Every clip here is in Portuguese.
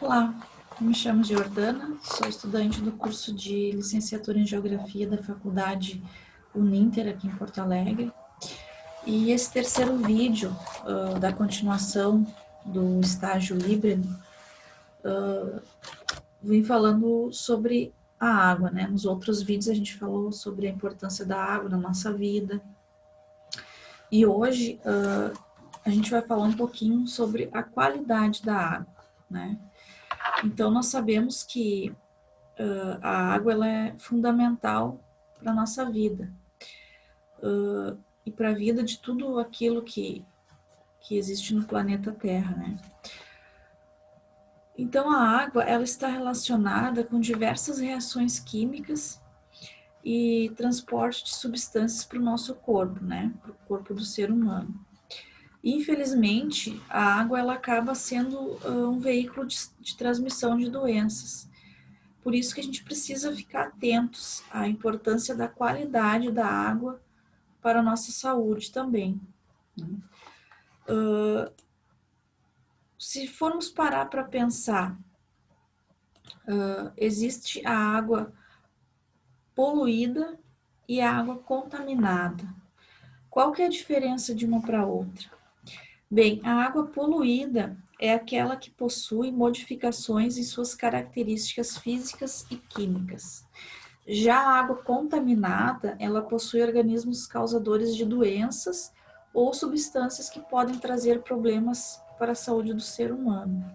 Olá, me chamo Jordana, sou estudante do curso de licenciatura em Geografia da Faculdade Uninter, aqui em Porto Alegre. E esse terceiro vídeo da continuação do estágio híbrido, vim falando sobre a água, né? Nos outros vídeos a gente falou sobre a importância da água na nossa vida. E hoje a gente vai falar um pouquinho sobre a qualidade da água, né? Então, nós sabemos que a água ela é fundamental para a nossa vida e para a vida de tudo aquilo que existe no planeta Terra, né? Então, a água ela está relacionada com diversas reações químicas e transporte de substâncias para o nosso corpo, né? Para o corpo do ser humano. Infelizmente, a água ela acaba sendo um veículo de transmissão de doenças. Por isso que a gente precisa ficar atentos à importância da qualidade da água para a nossa saúde também. Se formos parar para pensar, existe a água poluída e a água contaminada. Qual que é a diferença de uma para outra? Bem, a água poluída é aquela que possui modificações em suas características físicas e químicas. Já a água contaminada, ela possui organismos causadores de doenças ou substâncias que podem trazer problemas para a saúde do ser humano.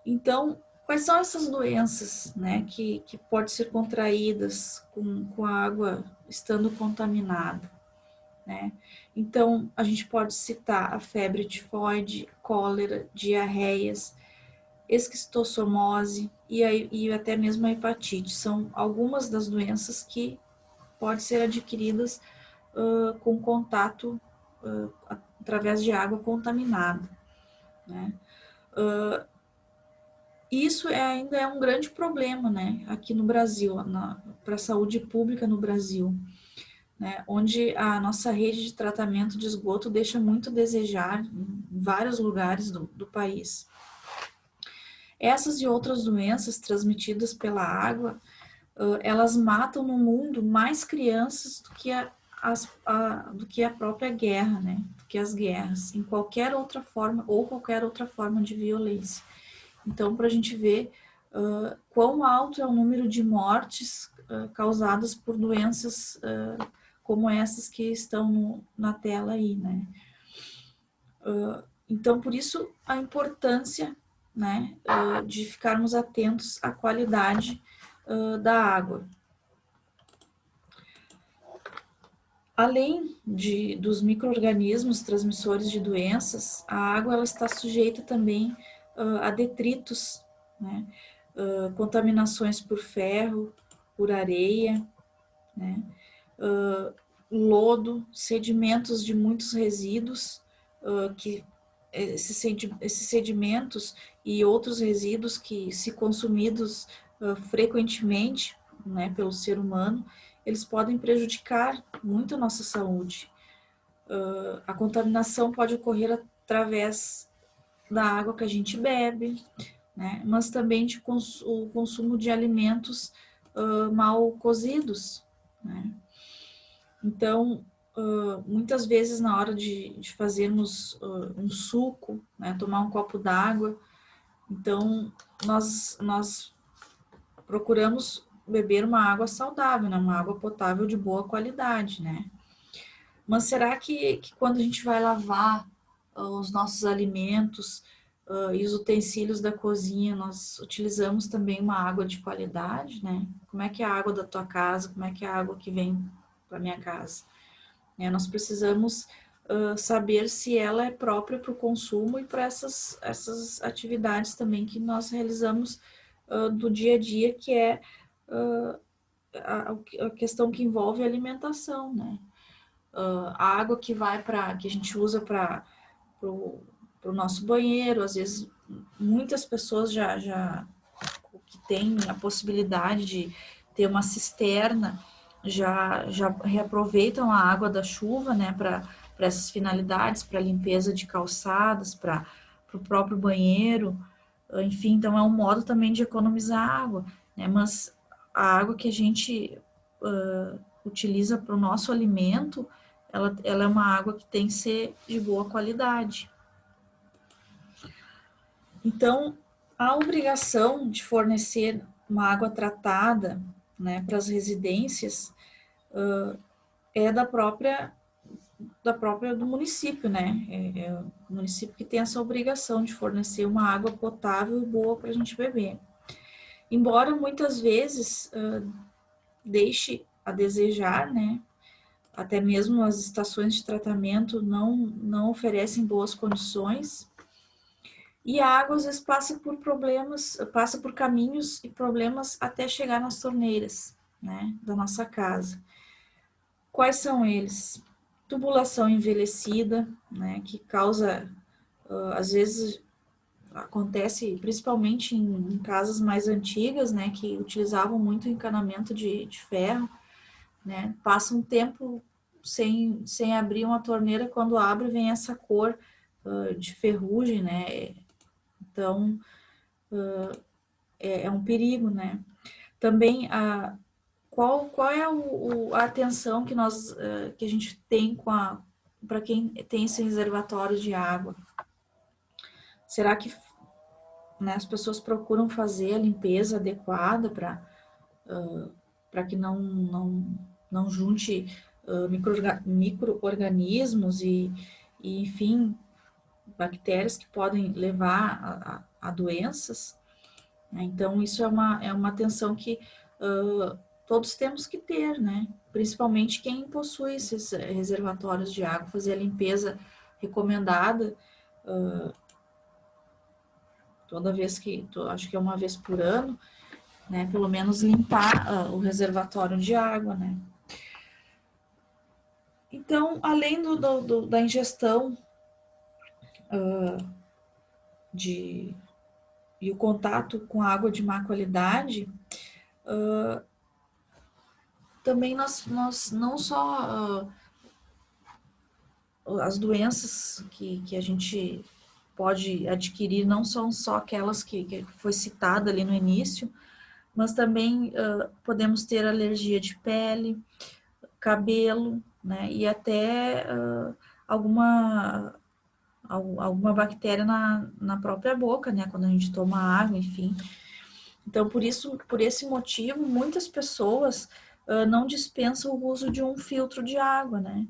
Então, quais são essas doenças, né, que podem ser contraídas com a água estando contaminada, né? Então, a gente pode citar a febre tifoide, cólera, diarreias, esquistossomose e até mesmo a hepatite. São algumas das doenças que podem ser adquiridas com contato através de água contaminada, né? Isso ainda é um grande problema, né, aqui no Brasil, para a saúde pública no Brasil, né, onde a nossa rede de tratamento de esgoto deixa muito a desejar em vários lugares do país. Essas e outras doenças transmitidas pela água, elas matam no mundo mais crianças do que a própria guerra, né? Do que as guerras, em qualquer outra forma ou qualquer outra forma de violência. Então, para a gente ver quão alto é o número de mortes causadas por doenças como essas que estão na tela aí, né? Então, por isso, a importância, né, de ficarmos atentos à qualidade da água. Além dos micro-organismos transmissores de doenças, a água ela está sujeita também a detritos, né, contaminações por ferro, por areia, né, lodo, sedimentos de muitos resíduos que esses sedimentos e outros resíduos que, se consumidos frequentemente, né, pelo ser humano, eles podem prejudicar muito a nossa saúde. A contaminação pode ocorrer através da água que a gente bebe, né, mas também o consumo de alimentos mal cozidos, né. Então, muitas vezes na hora de fazermos um suco, né, tomar um copo d'água, então nós procuramos beber uma água saudável, né, uma água potável de boa qualidade, né? Mas será que quando a gente vai lavar os nossos alimentos e os utensílios da cozinha, nós utilizamos também uma água de qualidade, né? Como é que é a água da tua casa, como é que é a água que vem para minha casa? Nós precisamos saber se ela é própria para o consumo e para essas atividades também que nós realizamos do dia a dia, que é a questão que envolve a alimentação, né? A água que a gente usa para o nosso banheiro, às vezes muitas pessoas já que têm a possibilidade de ter uma cisterna já reaproveitam a água da chuva, né, para essas finalidades, para limpeza de calçadas, para o próprio banheiro. Enfim, então é um modo também de economizar água, né? Mas a água que a gente utiliza para o nosso alimento, ela é uma água que tem que ser de boa qualidade. Então, a obrigação de fornecer uma água tratada, né, para as residências é do município, né? É o município que tem essa obrigação de fornecer uma água potável e boa para a gente beber. Embora muitas vezes deixe a desejar, né? Até mesmo as estações de tratamento não oferecem boas condições. E a água às vezes passa por problemas, passa por caminhos e problemas até chegar nas torneiras, né, da nossa casa. Quais são eles? Tubulação envelhecida, né, que causa, às vezes acontece principalmente em casas mais antigas, né, que utilizavam muito encanamento de ferro, né, passa um tempo sem abrir uma torneira, quando abre vem essa cor de ferrugem, né, então é um perigo, né. Também qual é a atenção que que a gente tem para quem tem esse reservatório de água? Será que, né, as pessoas procuram fazer a limpeza adequada para que não junte micro-organismos enfim, bactérias que podem levar a doenças? Então, isso é uma atenção que todos temos que ter, né? Principalmente quem possui esses reservatórios de água, fazer a limpeza recomendada toda vez acho que é uma vez por ano, né? Pelo menos limpar o reservatório de água, né? Então, além da ingestão e o contato com água de má qualidade, também nós não só as doenças que a gente pode adquirir, não são só aquelas que foi citada ali no início, mas também podemos ter alergia de pele, cabelo, né, e até alguma bactéria na própria boca, né, quando a gente toma água, enfim. Então, por esse motivo, muitas pessoas não dispensam o uso de um filtro de água, né,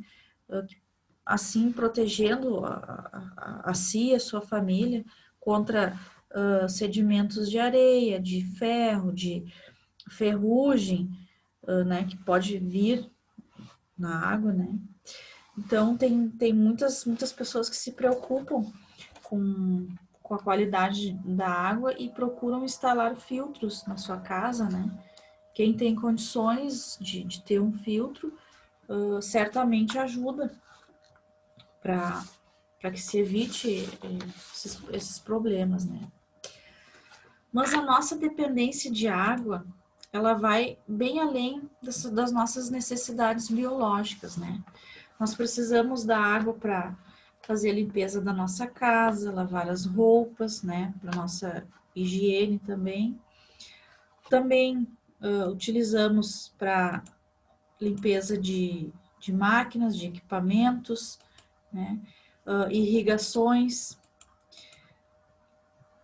assim protegendo a si e a sua família contra sedimentos de areia, de ferro, de ferrugem, né, que pode vir na água, né. Então, tem muitas pessoas que se preocupam com a qualidade da água e procuram instalar filtros na sua casa, né. Quem tem condições de ter um filtro, certamente ajuda para que se evite esses problemas, né. Mas a nossa dependência de água, ela vai bem além das nossas necessidades biológicas, né. Nós precisamos da água para fazer a limpeza da nossa casa, lavar as roupas, né, para nossa higiene também. Também utilizamos para limpeza de máquinas, de equipamentos, né, irrigações.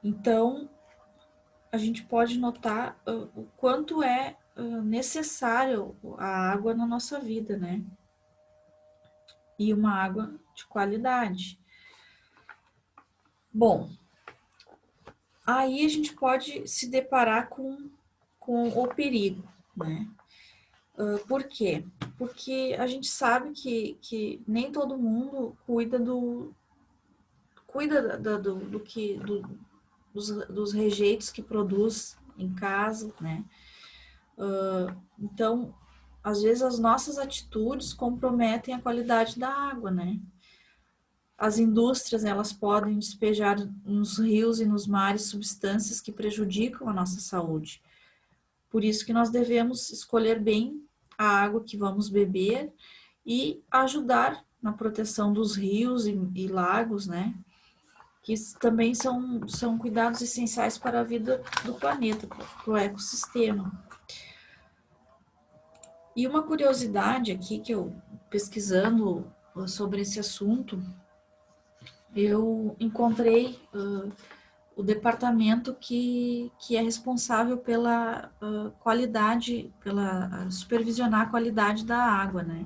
Então, a gente pode notar o quanto é necessário a água na nossa vida, né? E uma água de qualidade. Bom, aí a gente pode se deparar com o perigo, né? Por quê? Porque a gente sabe que nem todo mundo cuida dos rejeitos que produz em casa, né? Então, às vezes as nossas atitudes comprometem a qualidade da água, né? As indústrias, elas podem despejar nos rios e nos mares substâncias que prejudicam a nossa saúde. Por isso que nós devemos escolher bem a água que vamos beber e ajudar na proteção dos rios e lagos, né? que também são cuidados essenciais para a vida do planeta, para o ecossistema. E uma curiosidade aqui que eu, pesquisando sobre esse assunto, eu encontrei o departamento que é responsável pela qualidade, pela supervisionar a qualidade da água, né?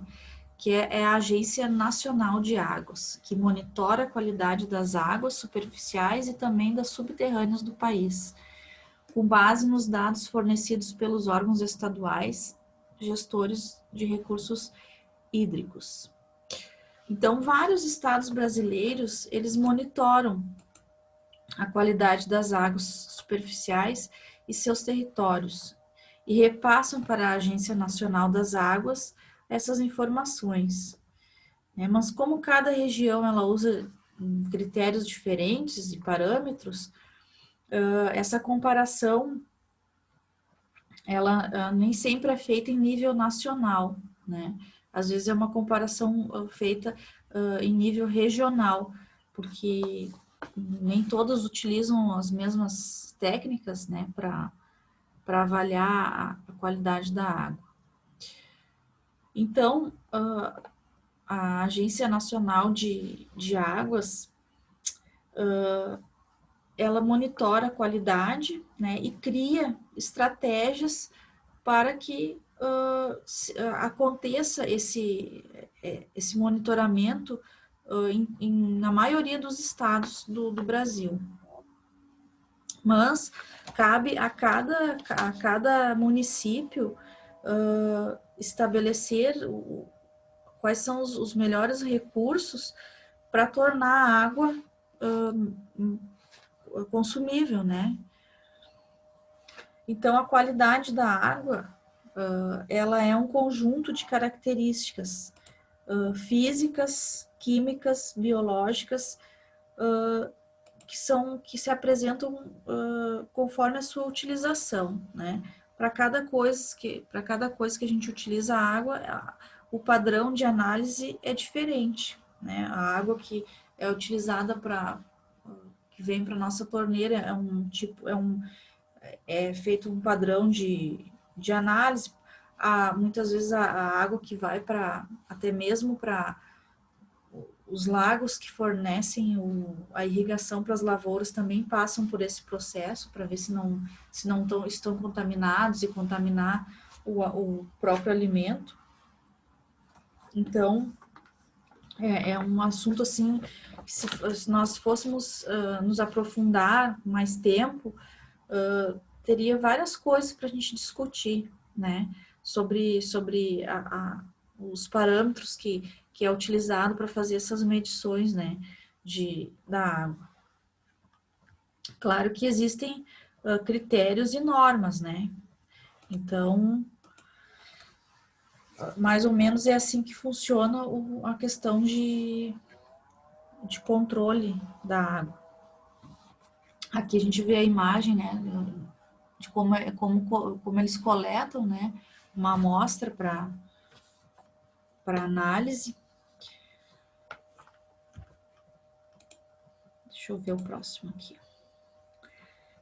Que é a Agência Nacional de Águas, que monitora a qualidade das águas superficiais e também das subterrâneas do país, com base nos dados fornecidos pelos órgãos estaduais, gestores de recursos hídricos. Então, vários estados brasileiros, eles monitoram a qualidade das águas superficiais e seus territórios, e repassam para a Agência Nacional das Águas essas informações. Mas como cada região ela usa critérios diferentes e parâmetros, essa comparação ela nem sempre é feita em nível nacional, né? Às vezes é uma comparação feita em nível regional, porque nem todos utilizam as mesmas técnicas, né, para avaliar a qualidade da água. Então, a Agência Nacional de Águas, ela monitora a qualidade, né, e cria estratégias para que aconteça esse monitoramento na maioria dos estados do Brasil. Mas cabe a cada município estabelecer quais são os melhores recursos para tornar a água consumível, né? Então, a qualidade da água, ela é um conjunto de características físicas, químicas, biológicas, que se apresentam conforme a sua utilização, né? Para cada coisa que a gente utiliza a água, o padrão de análise é diferente, né? A água que é utilizada que vem para nossa torneira é feito um padrão de análise. Muitas vezes a água que vai até mesmo para os lagos que fornecem a irrigação para as lavouras também passam por esse processo para ver se não estão contaminados e contaminar o próprio alimento. Então, é um assunto assim, que se nós fôssemos nos aprofundar mais tempo, teria várias coisas para a gente discutir, né? Sobre os parâmetros que é utilizado para fazer essas medições, né? Da água. Claro que existem critérios e normas, né? Então, mais ou menos é assim que funciona a questão de controle da água. Aqui a gente vê a imagem, né? De como eles coletam, né, uma amostra para análise. Deixa eu ver o próximo aqui.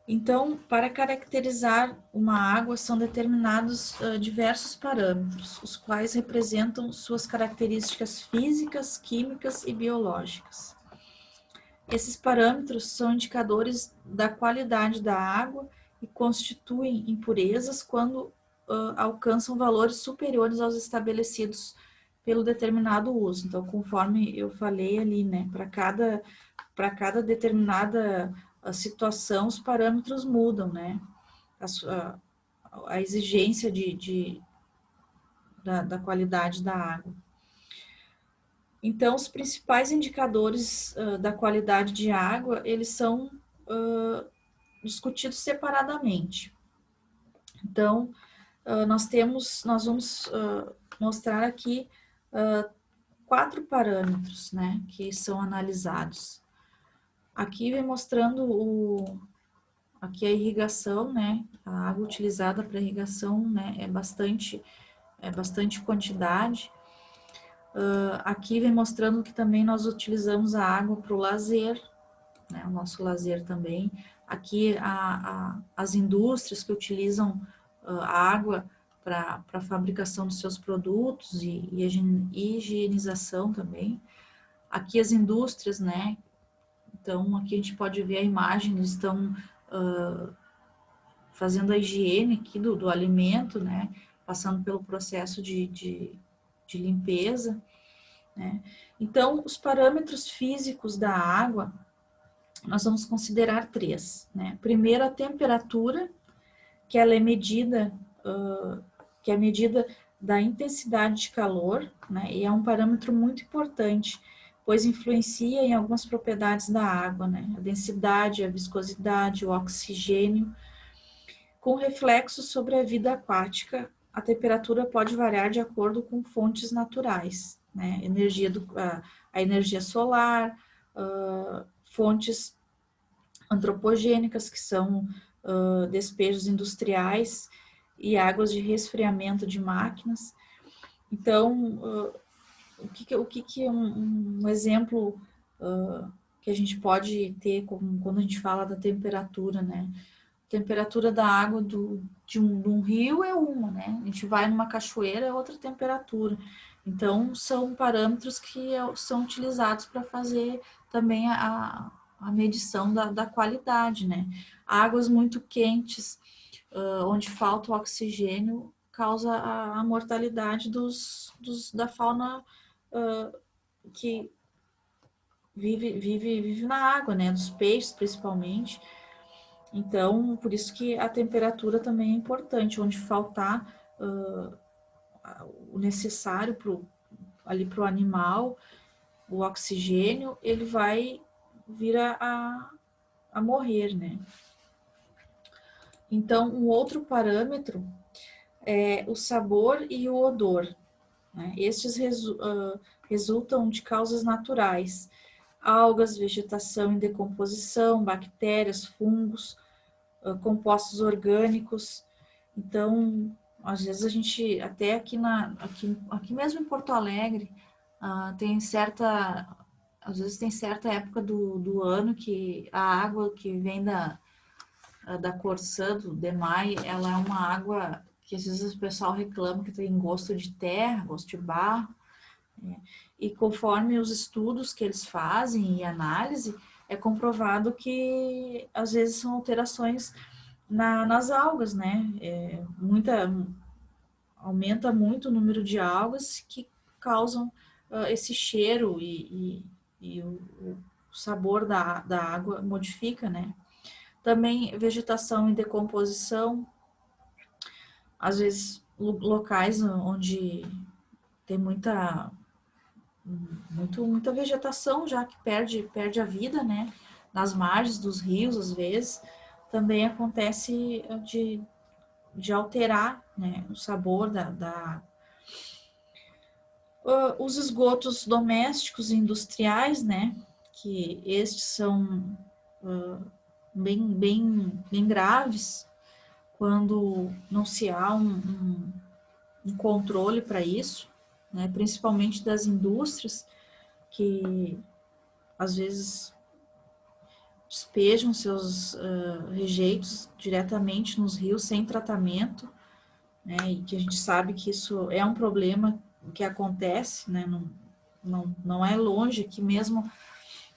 Então, para caracterizar uma água são determinados diversos parâmetros, os quais representam suas características físicas, químicas e biológicas. Esses parâmetros são indicadores da qualidade da água e constituem impurezas quando alcançam valores superiores aos estabelecidos pelo determinado uso. Então, conforme eu falei ali, né, para cada determinada situação, os parâmetros mudam, né? A exigência da qualidade da água. Então, os principais indicadores da qualidade de água, eles são discutidos separadamente. Então, nós vamos mostrar aqui 4 parâmetros, né, que são analisados. Aqui vem mostrando aqui a irrigação, né, a água utilizada para irrigação, né, é bastante quantidade. Aqui vem mostrando que também nós utilizamos a água para o lazer, né, o nosso lazer também. Aqui as indústrias que utilizam a água para a fabricação dos seus produtos e higienização também. Aqui as indústrias, né? Então, aqui a gente pode ver a imagem, eles estão fazendo a higiene aqui do alimento, né? Passando pelo processo de limpeza, né? Então, os parâmetros físicos da água, nós vamos considerar 3, né? Primeiro, a temperatura, que ela é medida, que é a medida da intensidade de calor, né? E é um parâmetro muito importante, pois influencia em algumas propriedades da água, né? A densidade, a viscosidade, o oxigênio, com reflexo sobre a vida aquática. A temperatura pode variar de acordo com fontes naturais, né? A energia solar, fontes antropogênicas, que são despejos industriais e águas de resfriamento de máquinas. Então, o que é um exemplo que a gente pode ter quando a gente fala da temperatura, né? A temperatura da água de um rio é uma, né? A gente vai numa cachoeira, é outra temperatura. Então, são parâmetros que são utilizados para fazer também a medição da qualidade, né? Águas muito quentes, onde falta o oxigênio, causa a mortalidade da fauna que vive na água, né? Dos peixes, principalmente. Então, por isso que a temperatura também é importante, onde faltar o necessário ali para o animal, o oxigênio, ele vai vir a morrer, né? Então, um outro parâmetro é o sabor e o odor, né? Estes resultam de causas naturais, algas, vegetação em decomposição, bactérias, fungos, compostos orgânicos. Então, às vezes a gente, até aqui mesmo em Porto Alegre, às vezes tem certa época do ano que a água que vem da Corsã, do DEMAI, ela é uma água que às vezes o pessoal reclama que tem gosto de terra, gosto de barro, né? E conforme os estudos que eles fazem e análise, é comprovado que às vezes são alterações nas algas, né? Aumenta muito o número de algas que causam esse cheiro e o sabor da água modifica, né? Também vegetação em decomposição, às vezes locais onde tem muita vegetação já que perde a vida, né? Nas margens dos rios, às vezes, também acontece de alterar, né, o sabor da os esgotos domésticos e industriais, né, que estes são bem graves quando não se há um controle para isso, né, principalmente das indústrias que às vezes despejam seus rejeitos diretamente nos rios sem tratamento, né, e que a gente sabe que isso é um problema que acontece, né, não é longe, que mesmo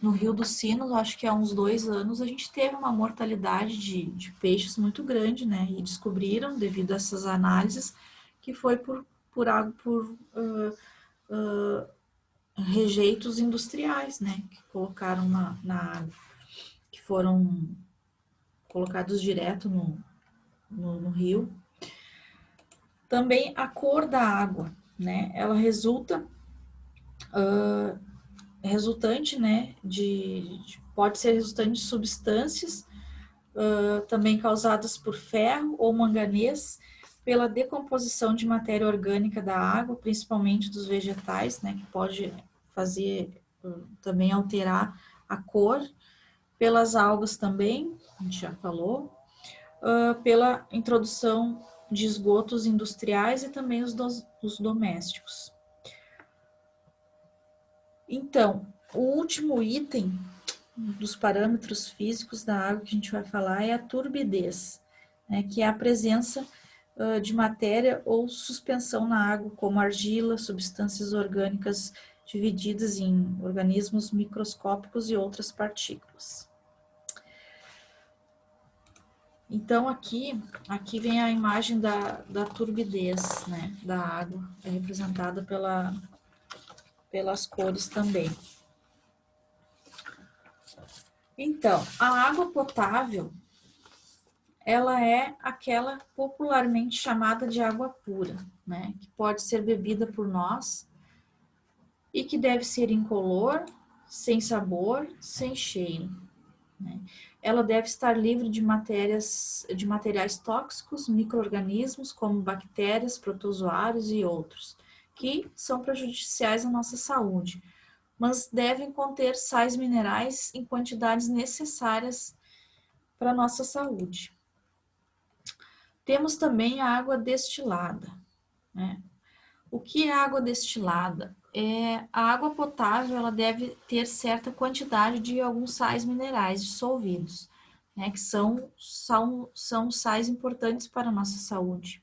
no Rio dos Sinos, acho que há uns 2 anos, a gente teve uma mortalidade de peixes muito grande, né, e descobriram, devido a essas análises, que foi por rejeitos industriais, né, que colocaram na água, que foram colocados direto no rio. Também a cor da água, né, ela resultante, né, pode ser resultante de substâncias também causadas por ferro ou manganês, pela decomposição de matéria orgânica da água, principalmente dos vegetais, né, que pode fazer também alterar a cor, pelas algas também, a gente já falou, pela introdução de esgotos industriais e também os domésticos. Então, o último item dos parâmetros físicos da água que a gente vai falar é a turbidez, né, que é a presença de matéria ou suspensão na água, como argila, substâncias orgânicas divididas em organismos microscópicos e outras partículas. Então, aqui vem a imagem da turbidez, né, da água, é representada pelas cores também. Então, a água potável, ela é aquela popularmente chamada de água pura, né, que pode ser bebida por nós e que deve ser incolor, sem sabor, sem cheiro, né? Ela deve estar livre de materiais tóxicos, micro-organismos como bactérias, protozoários e outros, que são prejudiciais à nossa saúde, mas devem conter sais minerais em quantidades necessárias para a nossa saúde. Temos também a água destilada, né? O que é água destilada? A água potável, ela deve ter certa quantidade de alguns sais minerais dissolvidos, né, que são sais importantes para a nossa saúde.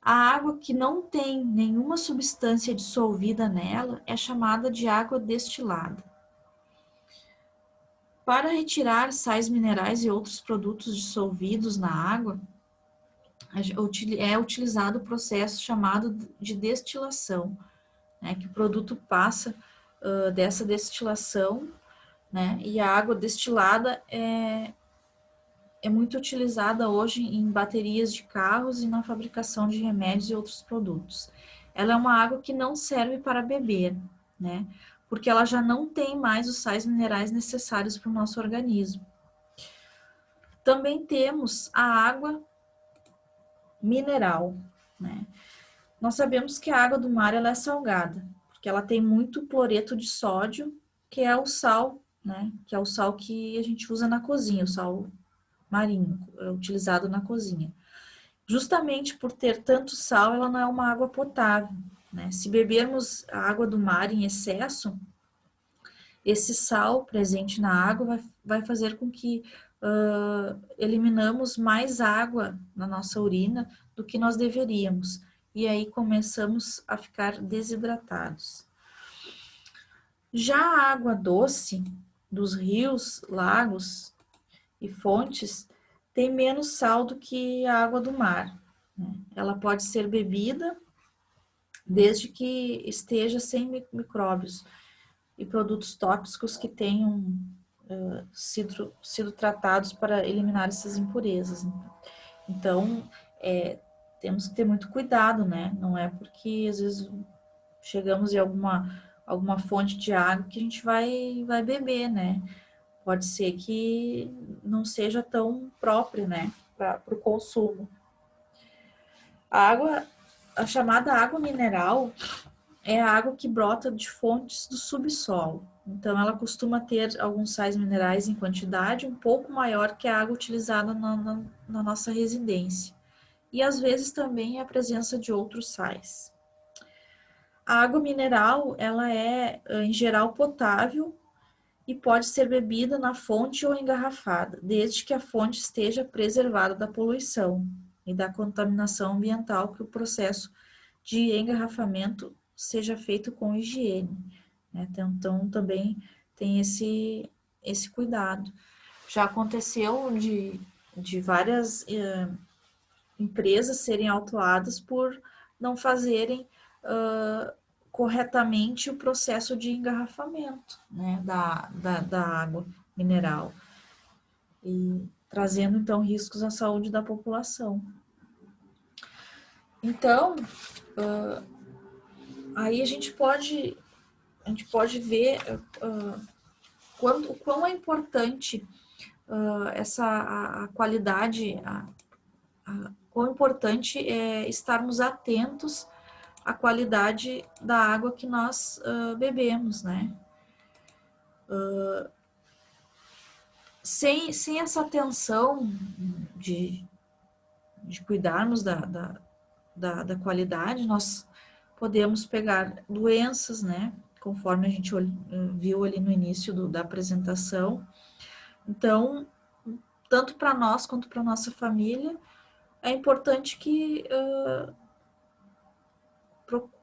A água que não tem nenhuma substância dissolvida nela é chamada de água destilada. Para retirar sais minerais e outros produtos dissolvidos na água, é utilizado o processo chamado de destilação, né, que o produto passa dessa destilação, né, e a água destilada é muito utilizada hoje em baterias de carros e na fabricação de remédios e outros produtos. Ela é uma água que não serve para beber, né, porque ela já não tem mais os sais minerais necessários para o nosso organismo. Também temos a água mineral, né. Nós sabemos que a água do mar ela é salgada, porque ela tem muito cloreto de sódio, que é o sal, né? Que é o sal que a gente usa na cozinha, o sal marinho, utilizado na cozinha. Justamente por ter tanto sal, ela não é uma água potável, né? Se bebermos a água do mar em excesso, esse sal presente na água vai fazer com que eliminamos mais água na nossa urina do que nós deveríamos. E aí começamos a ficar desidratados. Já a água doce dos rios, lagos e fontes tem menos sal do que a água do mar, né? Ela pode ser bebida desde que esteja sem micróbios e produtos tóxicos que tenham sido tratados para eliminar essas impurezas. Então, temos que ter muito cuidado, né? Não é porque às vezes chegamos em alguma fonte de água que a gente vai beber, né? Pode ser que não seja tão própria, né, para o consumo. A chamada água mineral é a água que brota de fontes do subsolo. Então, ela costuma ter alguns sais minerais em quantidade um pouco maior que a água utilizada na nossa residência. E às vezes também a presença de outros sais. A água mineral, ela é em geral potável e pode ser bebida na fonte ou engarrafada, desde que a fonte esteja preservada da poluição e da contaminação ambiental, que o processo de engarrafamento seja feito com higiene, né? Então também tem esse cuidado. Já aconteceu de várias empresas serem autuadas por não fazerem corretamente o processo de engarrafamento, né, da água mineral, e trazendo então riscos à saúde da população. Então, aí a gente pode ver o quão é importante a qualidade, quão importante é estarmos atentos à qualidade da água que nós bebemos, né? Sem essa atenção de cuidarmos da qualidade, nós podemos pegar doenças, né? conforme a gente viu ali no início da apresentação. Então, tanto para nós quanto para nossa família, é importante que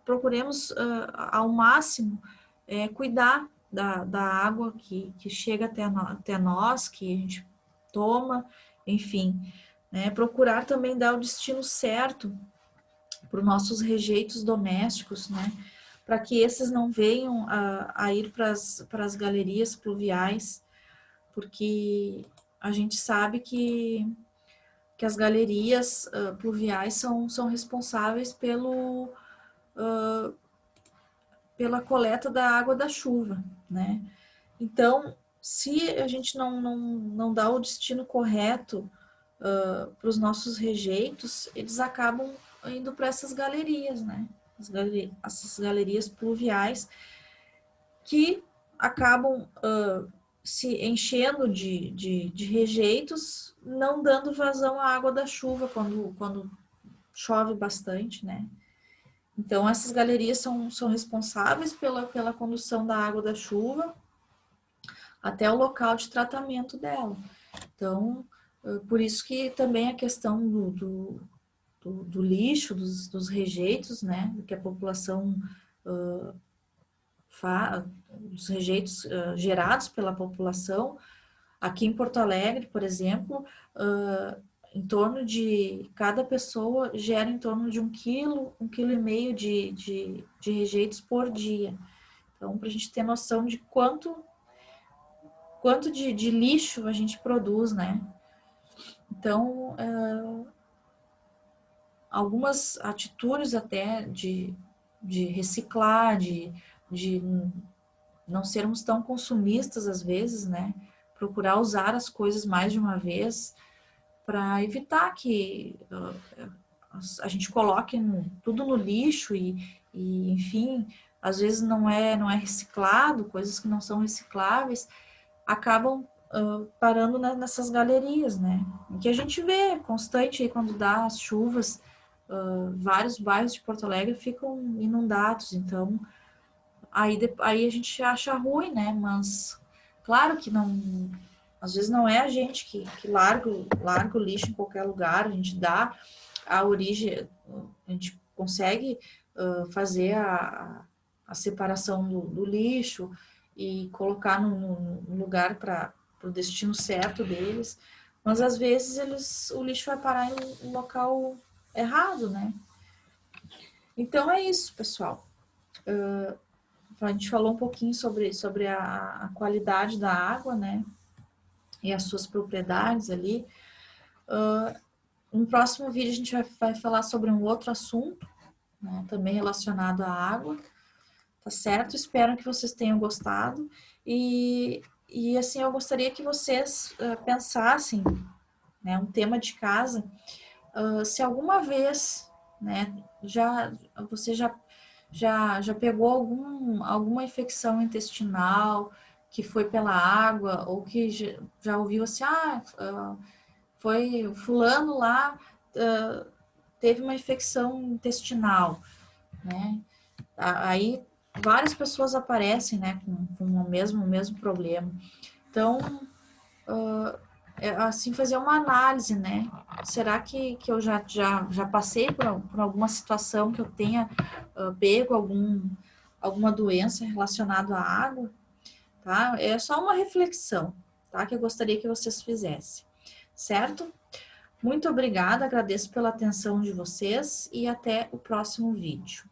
procuremos ao máximo cuidar da água que chega até nós, que a gente toma, enfim, né? Procurar também dar o destino certo para os nossos rejeitos domésticos, né? Para que esses não venham a ir para as galerias pluviais, porque a gente sabe que as galerias pluviais são responsáveis pela coleta da água da chuva, né? Então, se a gente não dá o destino correto para os nossos rejeitos, eles acabam indo para essas galerias, né? Essas galerias pluviais que acabam se enchendo de rejeitos, não dando vazão à água da chuva quando chove bastante, né? Então, essas galerias são responsáveis pela condução da água da chuva até o local de tratamento dela. Então, por isso que também a questão do lixo, dos rejeitos, né, que a população dos rejeitos gerados pela população, aqui em Porto Alegre, por exemplo, em torno de cada pessoa gera em torno de 1,5 kg de rejeitos por dia. Então, para a gente ter noção de quanto de lixo a gente produz, né? Então, algumas atitudes até de reciclar, de não sermos tão consumistas às vezes, né? Procurar usar as coisas mais de uma vez para evitar que a gente coloque tudo no lixo e, enfim, às vezes não é reciclado, coisas que não são recicláveis, acabam parando nessas galerias, né? Que a gente vê constante aí quando dá as chuvas, vários bairros de Porto Alegre ficam inundados, então aí a gente acha ruim, né? Mas claro que não, às vezes não é a gente que larga o lixo em qualquer lugar, a gente dá a origem, a gente consegue fazer a separação do lixo e colocar no lugar para o destino certo deles, mas às vezes o lixo vai parar em um local errado, né? Então é isso, pessoal. A gente falou um pouquinho sobre a qualidade da água, né? E as suas propriedades ali. No próximo vídeo a gente vai falar sobre um outro assunto, né? Também relacionado à água. Tá certo? Espero que vocês tenham gostado. E assim, eu gostaria que vocês pensassem, né, um tema de casa, se alguma vez, né, você já pegou alguma infecção intestinal que foi pela água, ou que já ouviu assim, foi fulano lá, teve uma infecção intestinal, né? Aí várias pessoas aparecem, né, com o mesmo problema. Então, assim, fazer uma análise, né? Será que eu já passei por alguma situação que eu tenha pego alguma doença relacionada à água? Tá? É só uma reflexão, tá? Que eu gostaria que vocês fizessem, certo? Muito obrigada, agradeço pela atenção de vocês e até o próximo vídeo.